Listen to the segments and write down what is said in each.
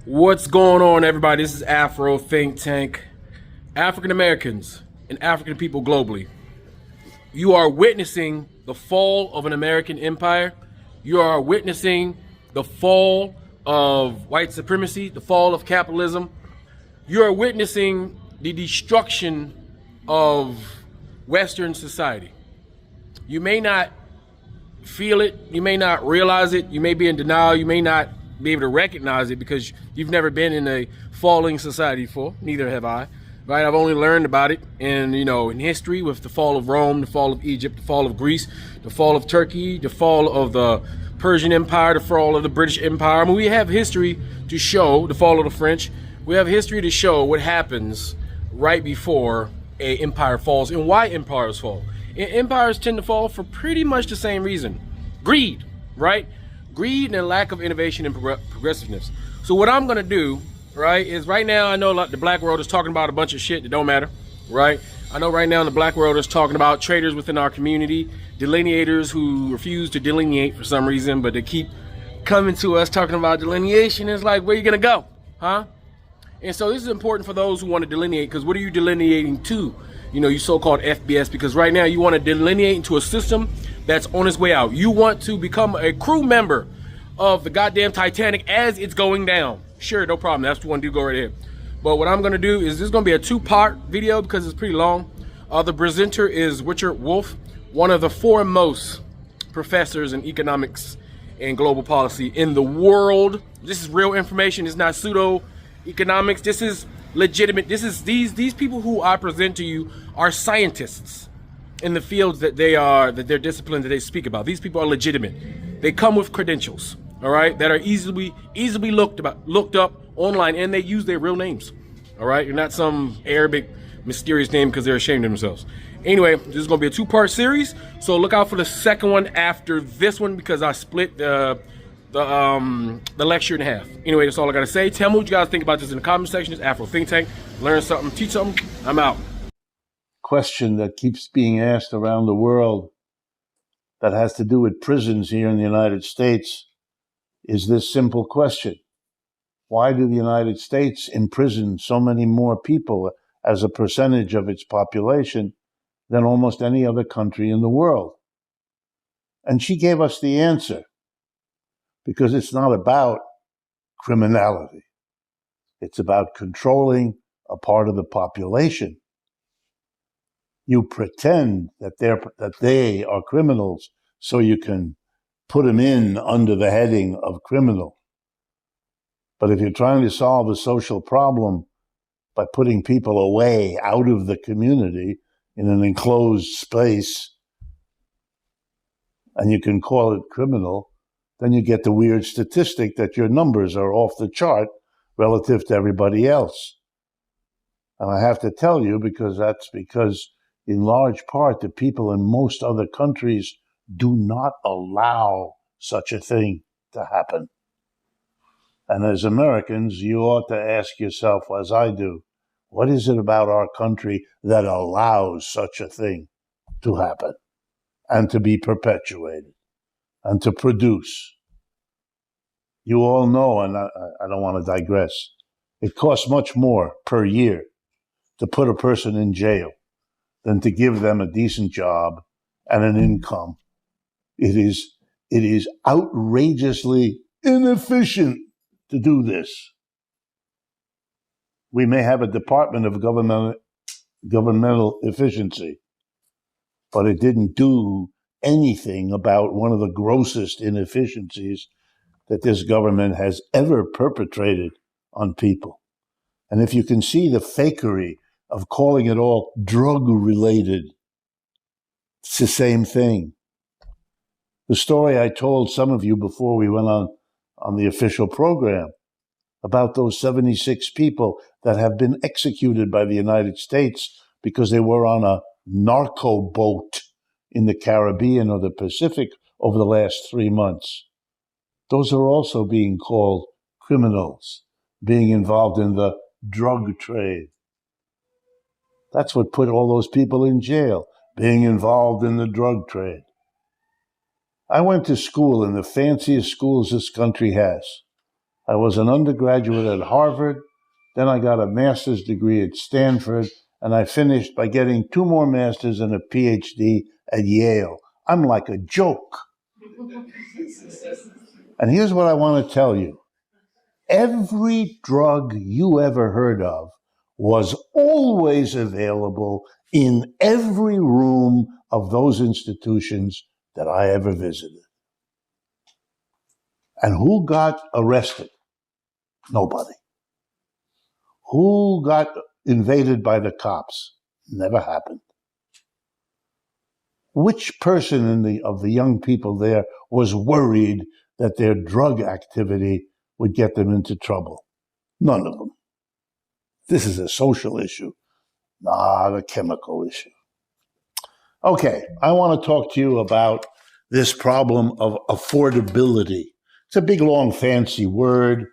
What's going on, everybody? This is Afro Think Tank. African Americans and African people globally. You are witnessing the fall of an American empire. You are witnessing the fall of white supremacy, the fall of capitalism. You are witnessing the destruction of Western society. You may not feel it, you may not realize it, you may be in denial, you may not be able to recognize it because you've never been in a falling society before. Neither have I. Right? I've only learned about it in history with the fall of Rome, the fall of Egypt, the fall of Greece, the fall of Turkey, the fall of the Persian Empire, the fall of the British Empire. I mean, we have history to show the fall of the French. We have history to show what happens right before an empire falls and why empires fall. And empires tend to fall for pretty much the same reason. Greed, right? Greed and a lack of innovation and progressiveness. So what I'm gonna do, right, is right now I know the black world is talking about a bunch of shit that don't matter, right? I know right now in the black world is talking about traders within our community, delineators who refuse to delineate for some reason, but they keep coming to us talking about delineation. It's like, where you gonna go, huh? And so this is important for those who want to delineate, because what are you delineating to? You so-called FBS, because right now you want to delineate into a system that's on its way out. You want to become a crew member of the goddamn Titanic as it's going down. Sure, no problem. That's the one do go right here. But what I'm going to do is this is going to be a two-part video because it's pretty long. The presenter is Richard Wolff, one of the foremost professors in economics and global policy in the world. This is real information. It's not pseudo economics. This is legitimate. This is these people who I present to you are scientists in the fields that their discipline that they speak about. These people are legitimate. They come with credentials, all right, that are easily looked up online, and they use their real names. All right, you're not some Arabic mysterious name because they're ashamed of themselves. Anyway, this is going to be a two-part series, so look out for the second one after this one because I split the lecture in half. Anyway, that's all I gotta say. Tell me what you guys think about this in the comment section. It's Afro Think Tank. Learn something, teach something. I'm out. Question that keeps being asked around the world that has to do with prisons here in the United States is this simple question. Why do the United States imprison so many more people as a percentage of its population than almost any other country in the world? And she gave us the answer. Because it's not about criminality. It's about controlling a part of the population. You pretend that they are criminals so you can put them in under the heading of criminal. But if you're trying to solve a social problem by putting people away out of the community in an enclosed space, and you can call it criminal, then you get the weird statistic that your numbers are off the chart relative to everybody else. And I have to tell you, because in large part the people in most other countries do not allow such a thing to happen. And as Americans, you ought to ask yourself, as I do, what is it about our country that allows such a thing to happen and to be perpetuated and to produce? You all know, and I don't want to digress, it costs much more per year to put a person in jail than to give them a decent job and an income. It is outrageously inefficient to do this. We may have a Department of Governmental Efficiency, but it didn't do anything about one of the grossest inefficiencies that this government has ever perpetrated on people. And if you can see the fakery of calling it all drug-related, it's the same thing. The story I told some of you before we went on the official program about those 76 people that have been executed by the United States because they were on a narco boat in the Caribbean or the Pacific over the last 3 months. Those are also being called criminals, being involved in the drug trade. That's what put all those people in jail, being involved in the drug trade. I went to school in the fanciest schools this country has. I was an undergraduate at Harvard. Then I got a master's degree at Stanford, and I finished by getting 2 more masters and a PhD at Yale. I'm like a joke. And here's what I want to tell you. Every drug you ever heard of was always available in every room of those institutions that I ever visited. And who got arrested? Nobody. Who got invaded by the cops? Never happened. Which person of the young people there was worried that their drug activity would get them into trouble? None of them. This is a social issue, not a chemical issue. Okay, I want to talk to you about this problem of affordability. It's a big, long, fancy word.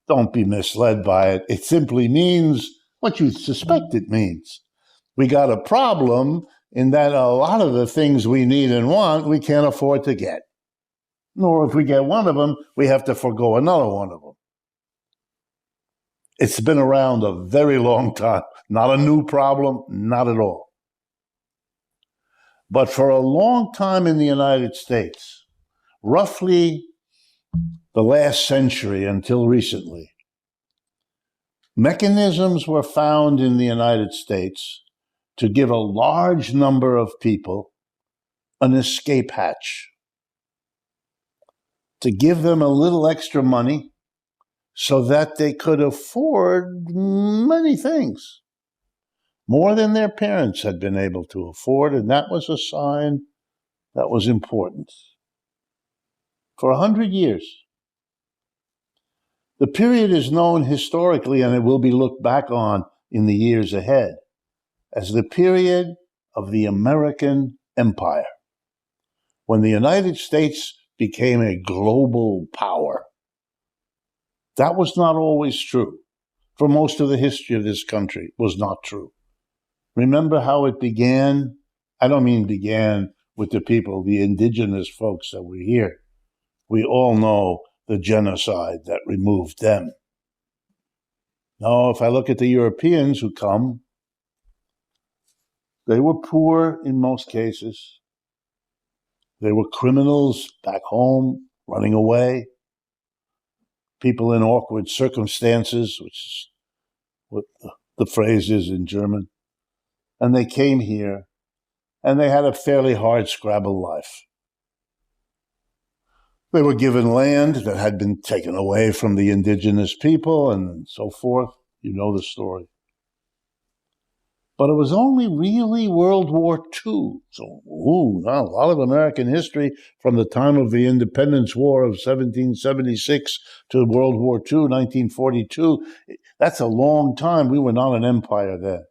Don't be misled by it. It simply means what you suspect it means. We got a problem in that a lot of the things we need and want, we can't afford to get. Nor if we get one of them, we have to forego another one of them. It's been around a very long time. Not a new problem, not at all. But for a long time in the United States, roughly the last century until recently, mechanisms were found in the United States to give a large number of people an escape hatch, to give them a little extra money so that they could afford many things, more than their parents had been able to afford, and that was a sign that was important. For 100 years. The period is known historically, and it will be looked back on in the years ahead, as the period of the American Empire, when the United States became a global power. That was not always true. For most of the history of this country, it was not true. Remember how it began? I don't mean began with the people, the indigenous folks that were here. We all know the genocide that removed them. Now, if I look at the Europeans who come, they were poor in most cases. They were criminals back home, running away. People in awkward circumstances, which is what the phrase is in German. And they came here, and they had a fairly hard-scrabble life. They were given land that had been taken away from the indigenous people and so forth. You know the story. But it was only really World War II. So, a lot of American history from the time of the Independence War of 1776 to World War II, 1942. That's a long time. We were not an empire then.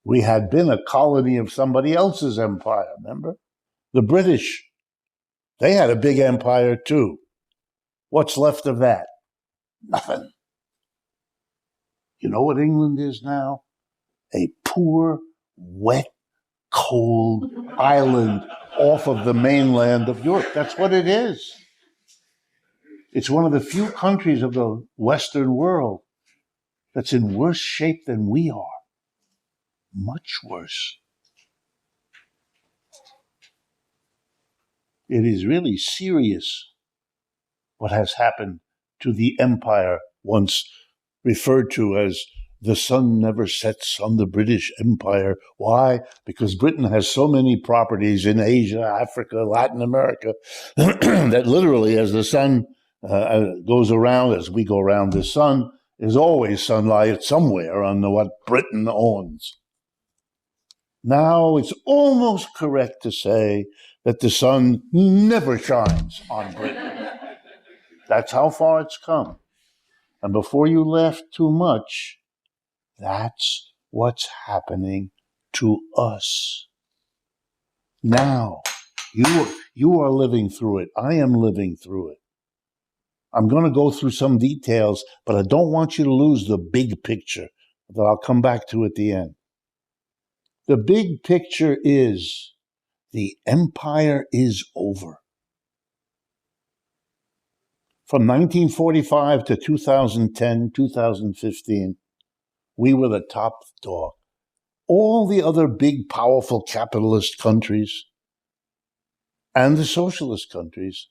We had been a colony of somebody else's empire, remember? The British. They had a big empire too. What's left of that? Nothing. You know what England is now? A poor, wet, cold island off of the mainland of Europe. That's what it is. It's one of the few countries of the Western world that's in worse shape than we are. Much worse. It is really serious what has happened to the empire once referred to as the sun never sets on the British Empire. Why? Because Britain has so many properties in Asia, Africa, Latin America, that literally as the sun goes around, as we go around the sun, there's always sunlight somewhere on what Britain owns. Now it's almost correct to say that the sun never shines on Britain. That's how far it's come. And before you laugh too much, that's what's happening to us. Now, you are living through it. I am living through it. I'm going to go through some details, but I don't want you to lose the big picture that I'll come back to at the end. The big picture is the empire is over. From 1945 to 2010, 2015, we were the top dog. All the other big, powerful capitalist countries and the socialist countries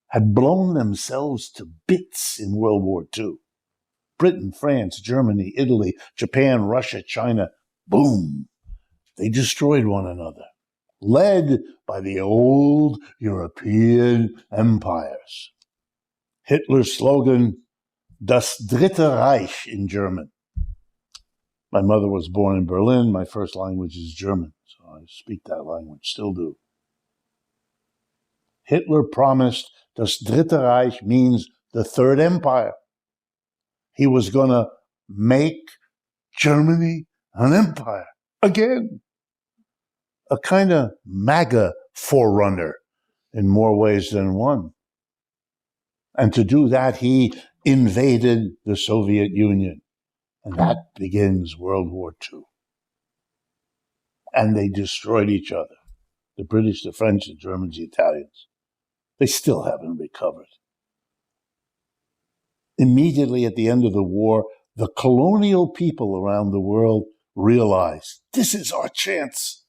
had blown themselves to bits in World War II. Britain, France, Germany, Italy, Japan, Russia, China, boom, they destroyed one another, led by the old European empires. Hitler's slogan, Das Dritte Reich in German. My mother was born in Berlin. My first language is German, so I speak that language, still do. Hitler promised Das Dritte Reich means the Third Empire. He was going to make Germany an empire again. A kind of MAGA forerunner in more ways than one. And to do that, he invaded the Soviet Union. And that begins World War II. And they destroyed each other. The British, the French, the Germans, the Italians. They still haven't recovered. Immediately at the end of the war, the colonial people around the world realized, this is our chance.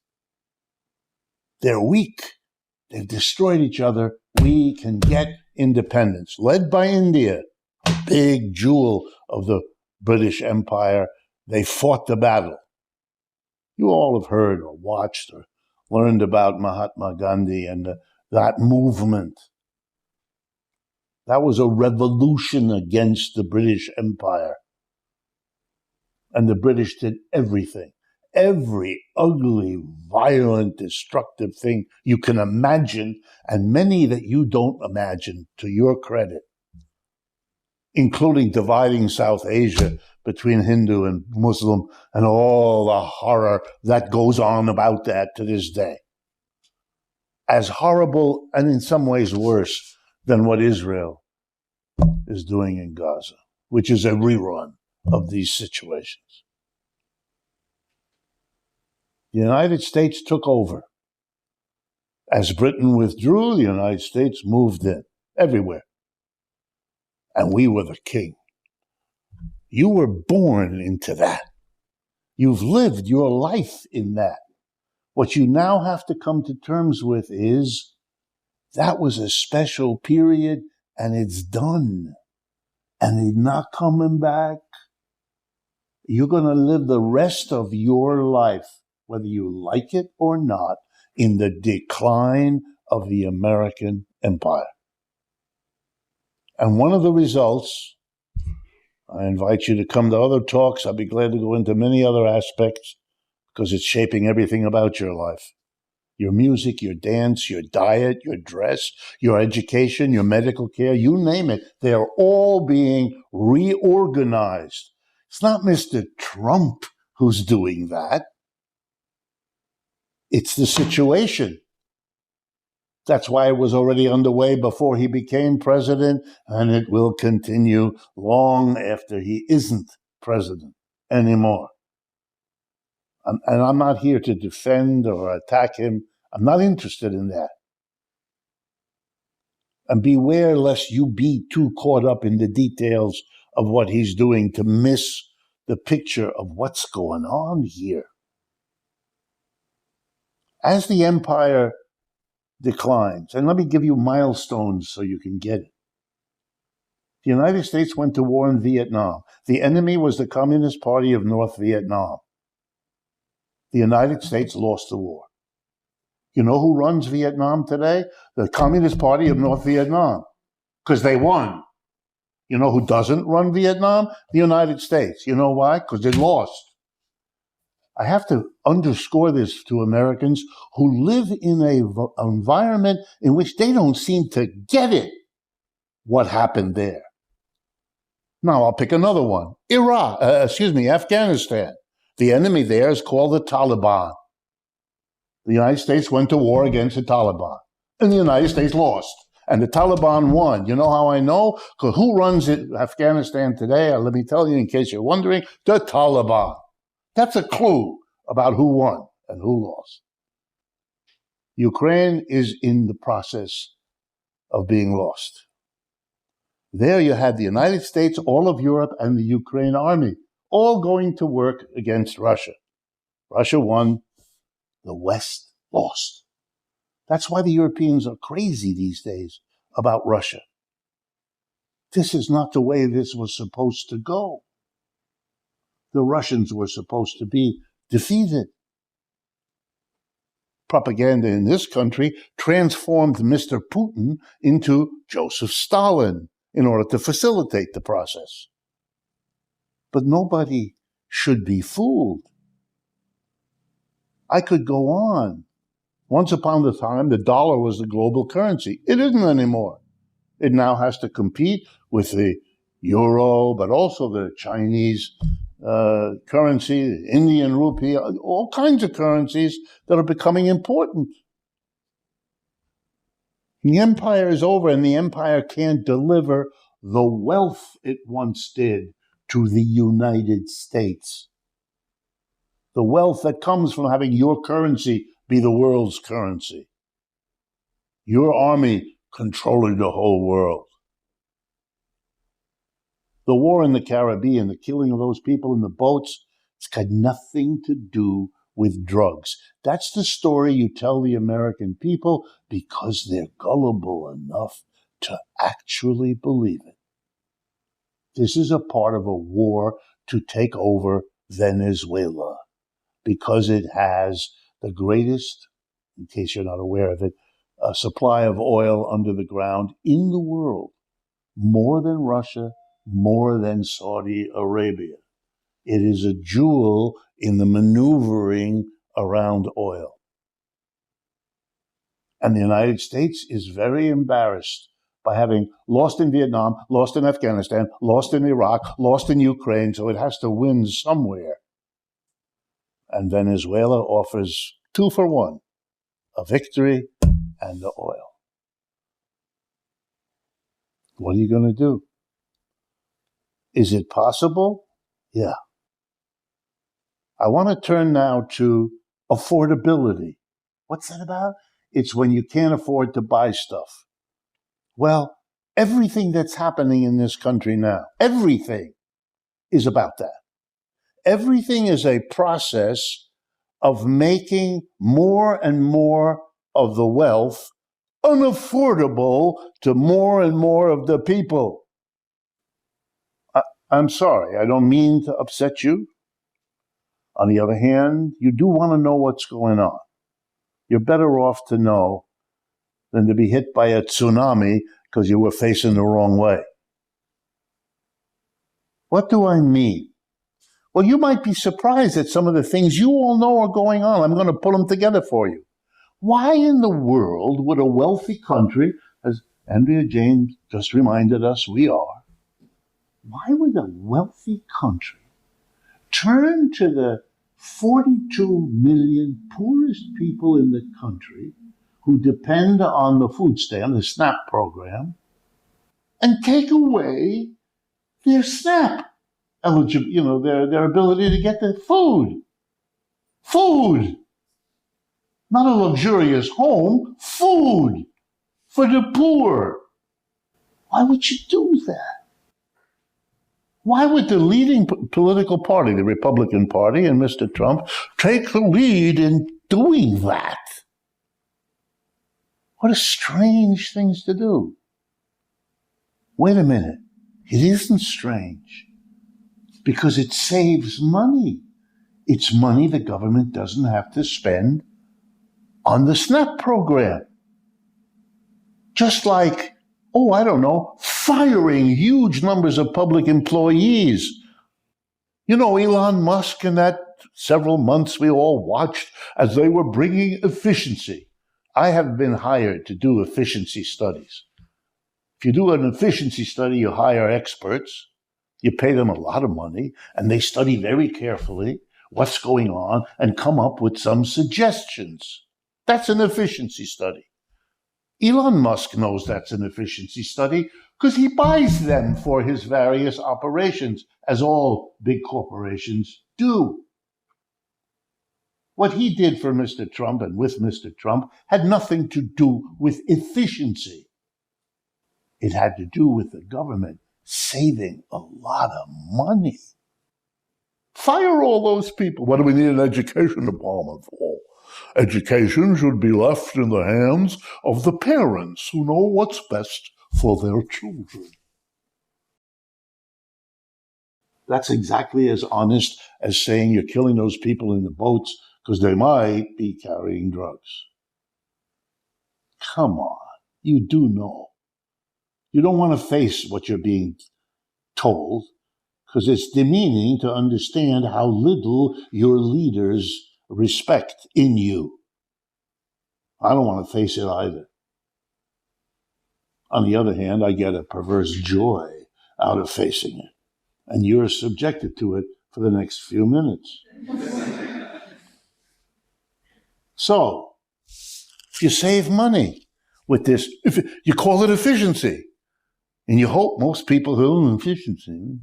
They're weak. They've destroyed each other. We can get independence. Led by India, a big jewel of the British Empire, they fought the battle. You all have heard or watched or learned about Mahatma Gandhi and that movement. That was a revolution against the British Empire. And the British did everything, every ugly, violent, destructive thing you can imagine, and many that you don't imagine, to your credit, including dividing South Asia between Hindu and Muslim and all the horror that goes on about that to this day. As horrible and in some ways worse than what Israel is doing in Gaza, which is a rerun of these situations. The United States took over. As Britain withdrew, the United States moved in everywhere. And we were the king. You were born into that. You've lived your life in that. What you now have to come to terms with is that was a special period and it's done. And it's not coming back. You're going to live the rest of your life, whether you like it or not, in the decline of the American empire. And one of the results, I invite you to come to other talks. I'll be glad to go into many other aspects because it's shaping everything about your life. Your music, your dance, your diet, your dress, your education, your medical care, you name it. They're all being reorganized. It's not Mr. Trump who's doing that. It's the situation. That's why it was already underway before he became president, and it will continue long after he isn't president anymore. And I'm not here to defend or attack him. I'm not interested in that. And beware lest you be too caught up in the details of what he's doing to miss the picture of what's going on here. As the empire declines, and let me give you milestones so you can get it. The United States went to war in Vietnam. The enemy was the Communist Party of North Vietnam. The United States lost the war. You know who runs Vietnam today? The Communist Party of North Vietnam, because they won. You know who doesn't run Vietnam? The United States. You know why? Because they lost. I have to underscore this to Americans who live in an environment in which they don't seem to get it, what happened there. Now, I'll pick another one. Afghanistan. The enemy there is called the Taliban. The United States went to war against the Taliban, and the United States lost, and the Taliban won. You know how I know? Because who runs Afghanistan today? Let me tell you, in case you're wondering, the Taliban. That's a clue about who won and who lost. Ukraine is in the process of being lost. There you had the United States, all of Europe, and the Ukraine army, all going to work against Russia. Russia won, the West lost. That's why the Europeans are crazy these days about Russia. This is not the way this was supposed to go. The Russians were supposed to be defeated. Propaganda in this country transformed Mr. Putin into Joseph Stalin in order to facilitate the process. But nobody should be fooled. I could go on. Once upon a time, the dollar was the global currency. It isn't anymore. It now has to compete with the euro, but also the Chinese currency, the Indian rupee, all kinds of currencies that are becoming important. The empire is over, and the empire can't deliver the wealth it once did to the United States. The wealth that comes from having your currency be the world's currency. Your army controlling the whole world. The war in the Caribbean, the killing of those people in the boats, it's got nothing to do with drugs. That's the story you tell the American people because they're gullible enough to actually believe it. This is a part of a war to take over Venezuela because it has the greatest, in case you're not aware of it, supply of oil under the ground in the world, more than Russia, more than Saudi Arabia. It is a jewel in the maneuvering around oil. And the United States is very embarrassed by having lost in Vietnam, lost in Afghanistan, lost in Iraq, lost in Ukraine, so it has to win somewhere. And Venezuela offers 2 for 1, a victory and the oil. What are you going to do? Is it possible? Yeah. I want to turn now to affordability. What's that about? It's when you can't afford to buy stuff. Well, everything that's happening in this country now, everything is about that. Everything is a process of making more and more of the wealth unaffordable to more and more of the people. I'm sorry, I don't mean to upset you. On the other hand, you do want to know what's going on. You're better off to know than to be hit by a tsunami because you were facing the wrong way. What do I mean? Well, you might be surprised at some of the things you all know are going on. I'm going to pull them together for you. Why in the world would a wealthy country, as Andrea James just reminded us we are, why would a wealthy country turn to the 42 million poorest people in the country who depend on the food stamp, the SNAP program, and take away their SNAP eligible, their ability to get the food. Food. Not a luxurious home, food for the poor. Why would you do that? Why would the leading political party, the Republican Party and Mr. Trump, take the lead in doing that? What a strange thing to do. Wait a minute. It isn't strange because it saves money. It's money the government doesn't have to spend on the SNAP program. Just like, firing huge numbers of public employees. You know, Elon Musk and that several months we all watched as they were bringing efficiency. I have been hired to do efficiency studies. If you do an efficiency study, you hire experts, you pay them a lot of money, and they study very carefully what's going on and come up with some suggestions. That's an efficiency study. Elon Musk knows that's an efficiency study because he buys them for his various operations, as all big corporations do. What he did for Mr. Trump and with Mr. Trump had nothing to do with efficiency. It had to do with the government saving a lot of money. Fire all those people. What do we need an education department for? Education should be left in the hands of the parents who know what's best for their children. That's exactly as honest as saying you're killing those people in the boats because they might be carrying drugs. Come on, you do know. You don't want to face what you're being told because it's demeaning to understand how little your leaders respect in you. I don't want to face it either. On the other hand, I get a perverse joy out of facing it. And you're subjected to it for the next few minutes. So, you save money with this. You call it efficiency. And you hope most people who efficiency.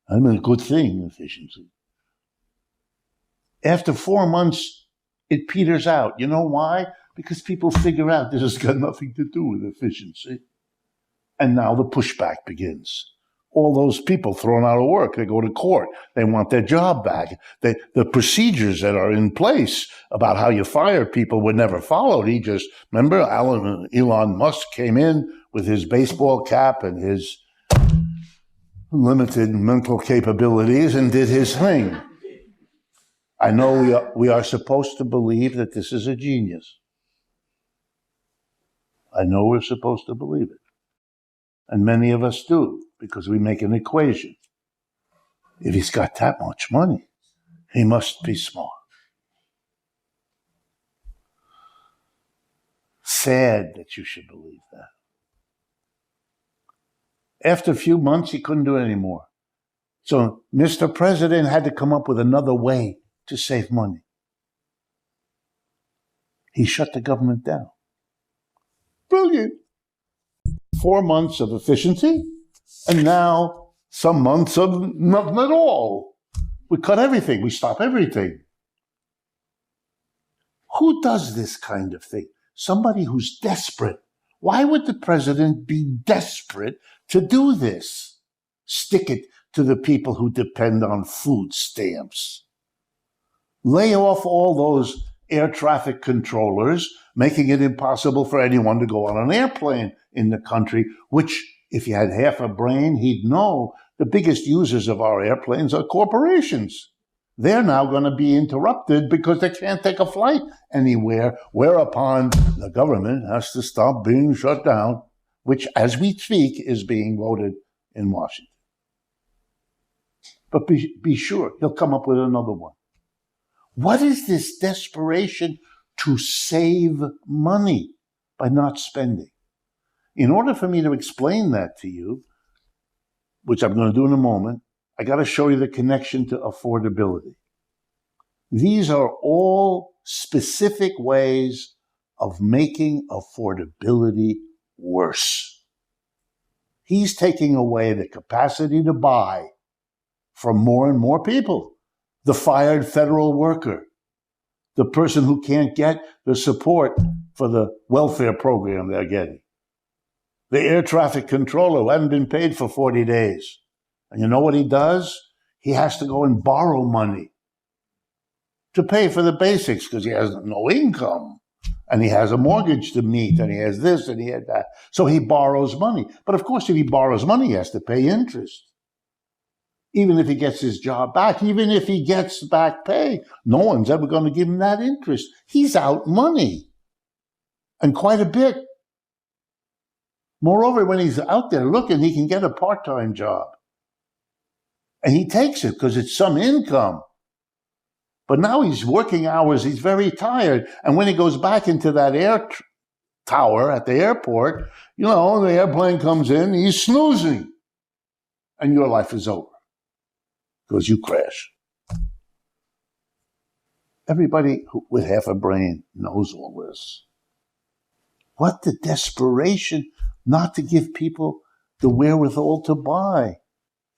I mean, a good thing, efficiency. After 4 months, it peters out. You know why? Because people figure out this has got nothing to do with efficiency. And now the pushback begins. All those people thrown out of work, they go to court. They want their job back. The procedures that are in place about how you fire people were never followed. Remember, Elon Musk came in with his baseball cap and his limited mental capabilities and did his thing. I know we are supposed to believe that this is a genius. I know we're supposed to believe it. And many of us do, because we make an equation. If he's got that much money, he must be smart. Sad that you should believe that. After a few months, he couldn't do it anymore. So Mr. President had to come up with another way to save money. He shut the government down. Brilliant. 4 months of efficiency, and now some months of nothing at all. We cut everything. We stop everything. Who does this kind of thing? Somebody who's desperate. Why would the president be desperate to do this? Stick it to the people who depend on food stamps. Lay off all those air traffic controllers, making it impossible for anyone to go on an airplane in the country, which, if you had half a brain, he'd know the biggest users of our airplanes are corporations. They're now going to be interrupted because they can't take a flight anywhere, whereupon the government has to stop being shut down, which, as we speak, is being voted in Washington. But be sure, he'll come up with another one. What is this desperation to save money by not spending? In order for me to explain that to you, which I'm going to do in a moment, I got to show you the connection to affordability. These are all specific ways of making affordability worse. He's taking away the capacity to buy from more and more people. The fired federal worker, the person who can't get the support for the welfare program they're getting, the air traffic controller who hasn't been paid for 40 days. And you know what he does? He has to go and borrow money to pay for the basics because he has no income and he has a mortgage to meet and he has this and he had that. So he borrows money. But of course, if he borrows money, he has to pay interest. Even if he gets his job back, even if he gets back pay, no one's ever going to give him that interest. He's out money, and quite a bit. Moreover, when he's out there looking, he can get a part-time job. And he takes it because it's some income. But now he's working hours, he's very tired. And when he goes back into that tower at the airport, the airplane comes in, he's snoozing. And your life is over. Because you crash. Everybody with half a brain knows all this. What the desperation not to give people the wherewithal to buy.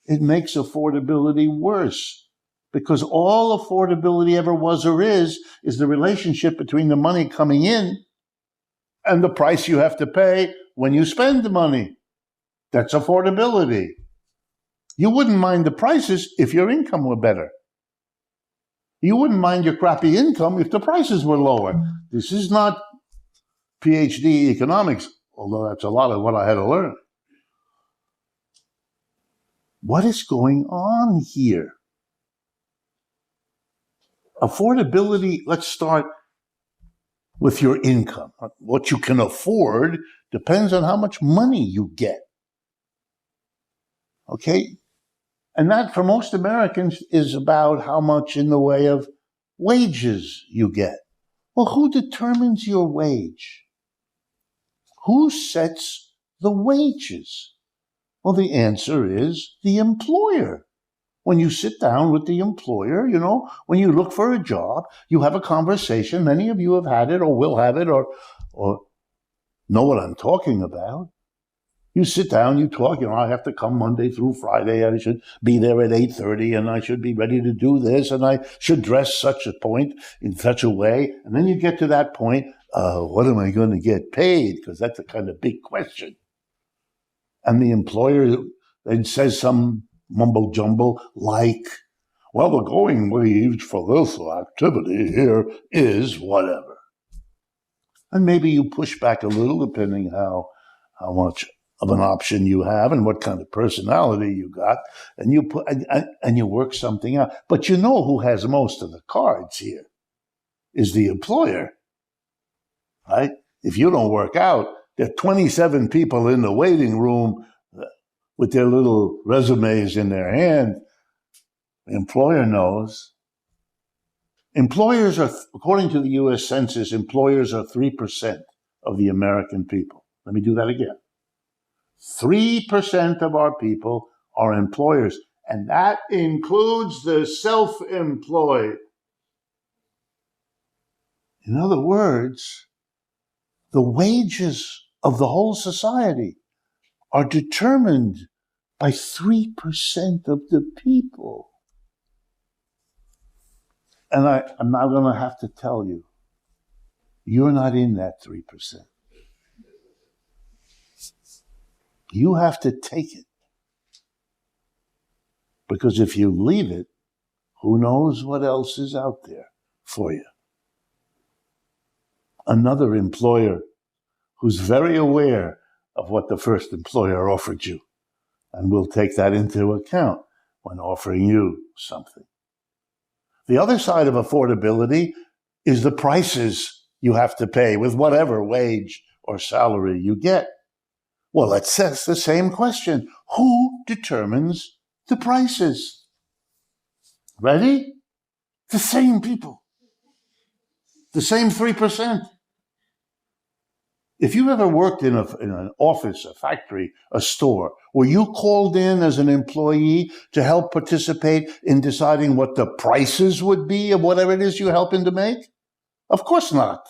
It makes affordability worse. Because all affordability ever was or is the relationship between the money coming in and the price you have to pay when you spend the money. That's affordability. You wouldn't mind the prices if your income were better. You wouldn't mind your crappy income if the prices were lower. This is not PhD economics, although that's a lot of what I had to learn. What is going on here? Affordability, let's start with your income. What you can afford depends on how much money you get. Okay? And that, for most Americans, is about how much in the way of wages you get. Well, who determines your wage? Who sets the wages? Well, the answer is the employer. When you sit down with the employer, when you look for a job, you have a conversation. Many of you have had it or will have it or know what I'm talking about. You sit down, you talk, I have to come Monday through Friday. I should be there at 8:30 and I should be ready to do this and I should dress such a point in such a way. And then you get to that point, what am I going to get paid? Because that's a kind of big question. And the employer then says some mumbo jumbo like, well, the going wage for this activity here is whatever. And maybe you push back a little depending how much of an option you have and what kind of personality you got, and you work something out. But you know who has most of the cards here is the employer, right? If you don't work out, there are 27 people in the waiting room with their little resumes in their hand. The employer knows. Employers are, according to the U.S. Census, employers are 3% of the American people. Let me do that again. 3% of our people are employers, and that includes the self-employed. In other words, the wages of the whole society are determined by 3% of the people. And I'm now going to have to tell you, you're not in that 3%. You have to take it. Because if you leave it, who knows what else is out there for you. Another employer who's very aware of what the first employer offered you and will take that into account when offering you something. The other side of affordability is the prices you have to pay with whatever wage or salary you get. Well, let's ask the same question. Who determines the prices? Ready? The same people. The same 3%. If you ever worked in an office, a factory, a store, were you called in as an employee to help participate in deciding what the prices would be of whatever it is you're helping to make? Of course not.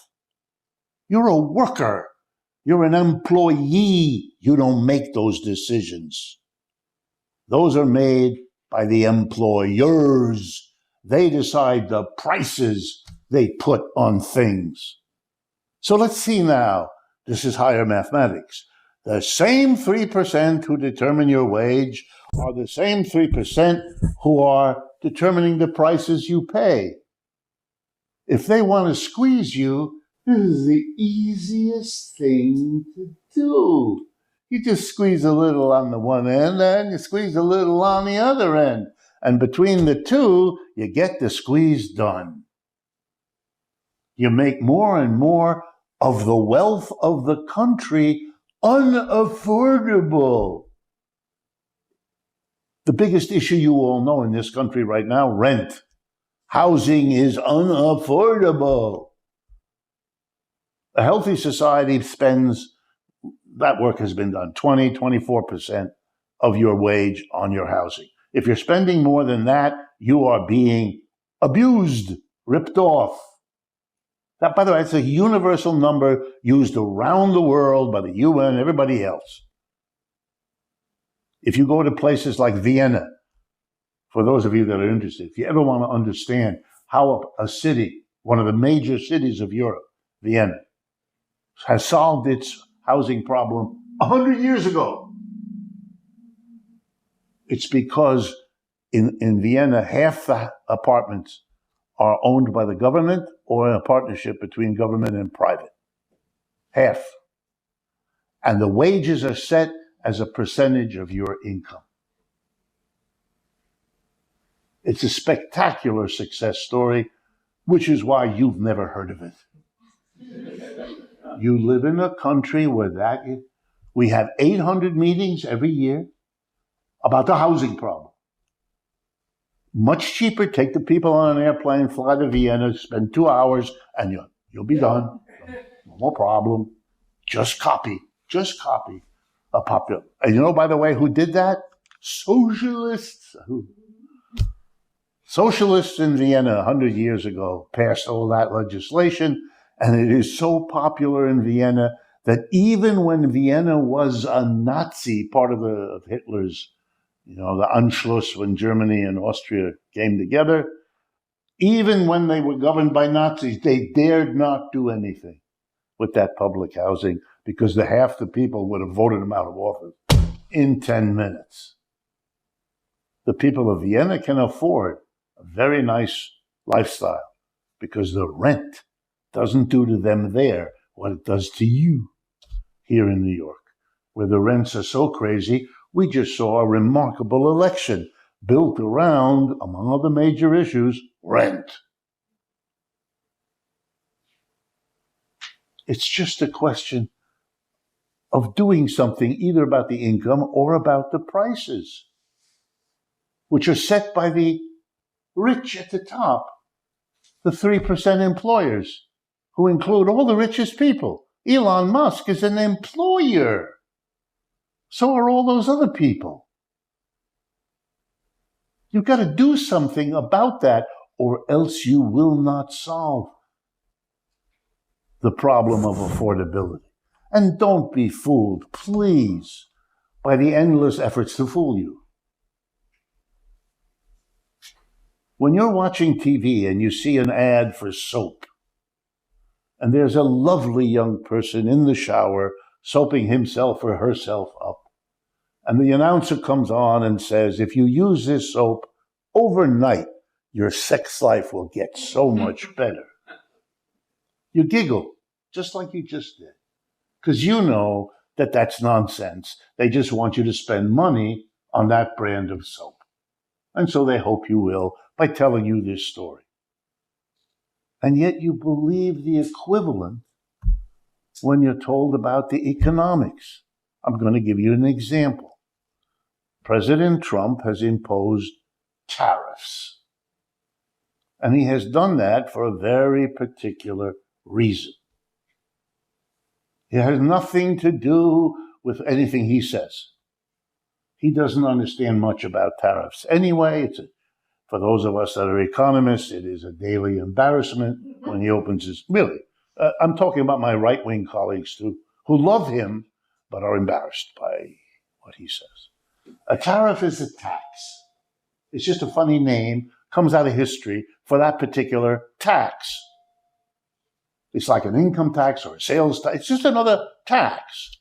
You're a worker. You're an employee. You don't make those decisions. Those are made by the employers. They decide the prices they put on things. So let's see now. This is higher mathematics. The same 3% who determine your wage are the same 3% who are determining the prices you pay. If they want to squeeze you, this is the easiest thing to do. You just squeeze a little on the one end and you squeeze a little on the other end. And between the two, you get the squeeze done. You make more and more of the wealth of the country unaffordable. The biggest issue you all know in this country right now, rent. Housing is unaffordable. A healthy society spends, that work has been done, 24% of your wage on your housing. If you're spending more than that, you are being abused, ripped off. That, by the way, it's a universal number used around the world by the UN, everybody else. If you go to places like Vienna, for those of you that are interested, if you ever want to understand how a city, one of the major cities of Europe, Vienna, has solved its housing problem 100 years ago. It's because in Vienna, half the apartments are owned by the government or in a partnership between government and private. Half. And the wages are set as a percentage of your income. It's a spectacular success story, which is why you've never heard of it. You live in a country where that is. We have 800 meetings every year about the housing problem. Much cheaper, take the people on an airplane, fly to Vienna, spend 2 hours, and you'll be done. No problem. Just copy a popular. And you know, by the way, who did that? Socialists. Socialists in Vienna 100 years ago passed all that legislation, and it is so popular in Vienna that even when Vienna was a Nazi, part of Hitler's, the Anschluss, when Germany and Austria came together, even when they were governed by Nazis, they dared not do anything with that public housing because half the people would have voted them out of office in 10 minutes. The people of Vienna can afford a very nice lifestyle because the rent doesn't do to them there what it does to you here in New York, where the rents are so crazy. We just saw a remarkable election built around, among other major issues, rent. It's just a question of doing something either about the income or about the prices, which are set by the rich at the top, the 3% employers, who include all the richest people. Elon Musk is an employer. So are all those other people. You've got to do something about that, or else you will not solve the problem of affordability. And don't be fooled, please, by the endless efforts to fool you. When you're watching TV and you see an ad for soap, and there's a lovely young person in the shower soaping himself or herself up, and the announcer comes on and says, if you use this soap overnight, your sex life will get so much better. You giggle, just like you just did, because you know that that's nonsense. They just want you to spend money on that brand of soap. And so they hope you will by telling you this story. And yet you believe the equivalent when you're told about the economics. I'm going to give you an example. President Trump has imposed tariffs. And he has done that for a very particular reason. It has nothing to do with anything he says. He doesn't understand much about tariffs. Anyway, for those of us that are economists, it is a daily embarrassment when he opens his... Really, I'm talking about my right-wing colleagues too, who love him but are embarrassed by what he says. A tariff is a tax. It's just a funny name, comes out of history for that particular tax. It's like an income tax or a sales tax. It's just another tax.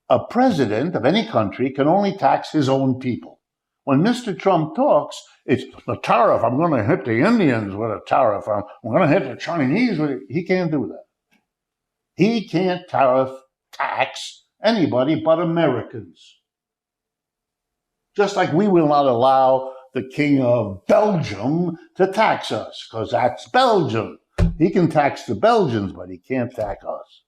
A president of any country can only tax his own people. When Mr. Trump talks, it's a tariff. I'm going to hit the Indians with a tariff. I'm going to hit the Chinese with it. He can't do that. He can't tax anybody but Americans. Just like we will not allow the King of Belgium to tax us, because that's Belgium. He can tax the Belgians, but he can't tax us.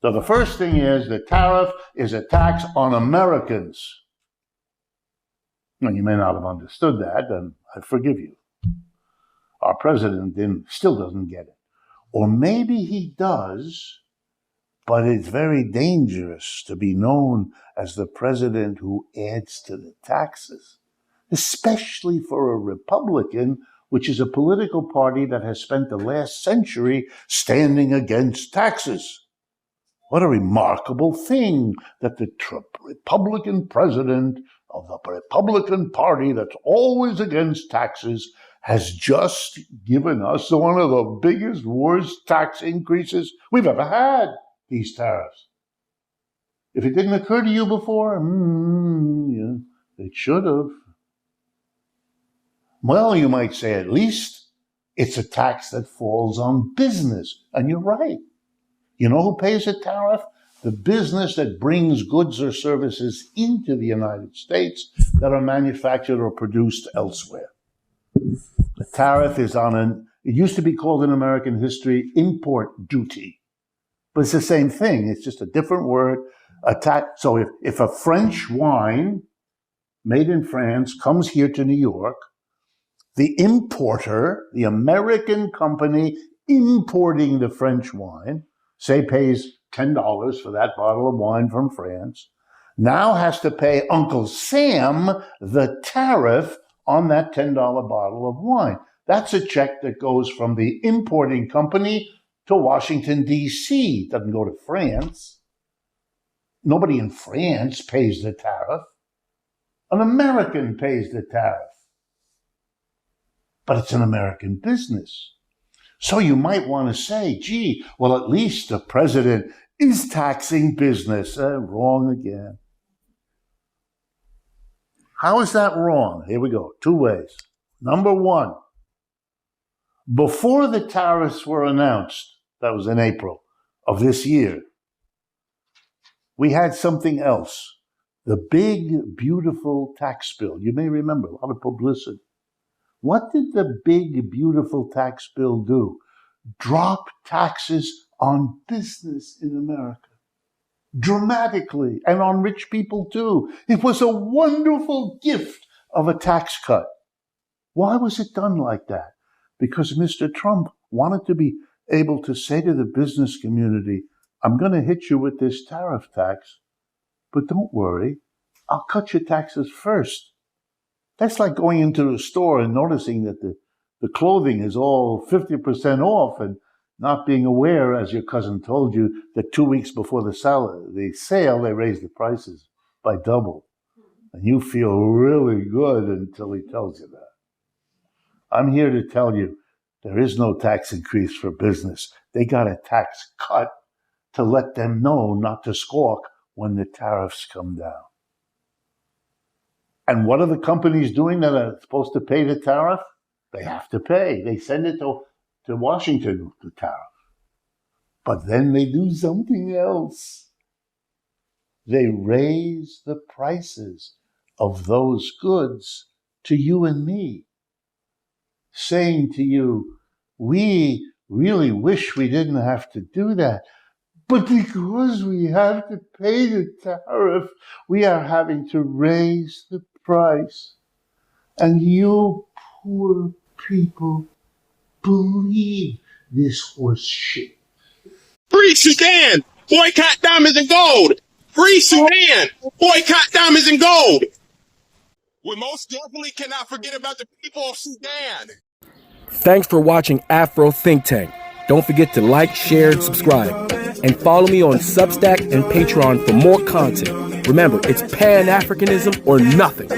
So the first thing is the tariff is a tax on Americans. Now, you may not have understood that, and I forgive you. Our president still doesn't get it. Or maybe he does, but it's very dangerous to be known as the president who adds to the taxes, especially for a Republican, which is a political party that has spent the last century standing against taxes. What a remarkable thing that the Republican president of the Republican Party that's always against taxes has just given us one of the biggest, worst tax increases we've ever had, these tariffs. If it didn't occur to you before, yeah, It should have. Well, you might say at least it's a tax that falls on business. And you're right. You know who pays a tariff? The business that brings goods or services into the United States that are manufactured or produced elsewhere. The tariff is on it used to be called in American history import duty. But it's the same thing. It's just a different word. So if a French wine made in France comes here to New York, the importer, the American company importing the French wine, say pays $10 for that bottle of wine from France, now has to pay Uncle Sam the tariff on that $10 bottle of wine. That's a check that goes from the importing company to Washington, D.C. It doesn't go to France. Nobody in France pays the tariff. An American pays the tariff. But it's an American business. So you might want to say, gee, well, at least the president is taxing business. Wrong again. How is that wrong? Here we go. Two ways. Number one, before the tariffs were announced, that was in April of this year, we had something else. The big, beautiful tax bill. You may remember, a lot of publicity. What did the big, beautiful tax bill do? Drop taxes on business in America. Dramatically. And on rich people too. It was a wonderful gift of a tax cut. Why was it done like that? Because Mr. Trump wanted to be able to say to the business community, I'm going to hit you with this tariff tax, but don't worry, I'll cut your taxes first. That's like going into the store and noticing that the clothing is all 50% off and not being aware, as your cousin told you, that 2 weeks before the sale, they raise the prices by double. And you feel really good until he tells you that. I'm here to tell you, there is no tax increase for business. They got a tax cut to let them know not to squawk when the tariffs come down. And what are the companies doing that are supposed to pay the tariff? They have to pay. They send it to Washington, the tariff. But then they do something else. They raise the prices of those goods to you and me, saying to you, we really wish we didn't have to do that. But because we have to pay the tariff, we are having to raise the price. And you poor people believe this horse shit. Free Sudan! Boycott diamonds and gold! Free Sudan! Boycott diamonds and gold! We most definitely cannot forget about the people of Sudan. Thanks for watching Afro Think Tank. Don't forget to like, share, and subscribe. And follow me on Substack and Patreon for more content. Remember, it's Pan-Africanism or nothing.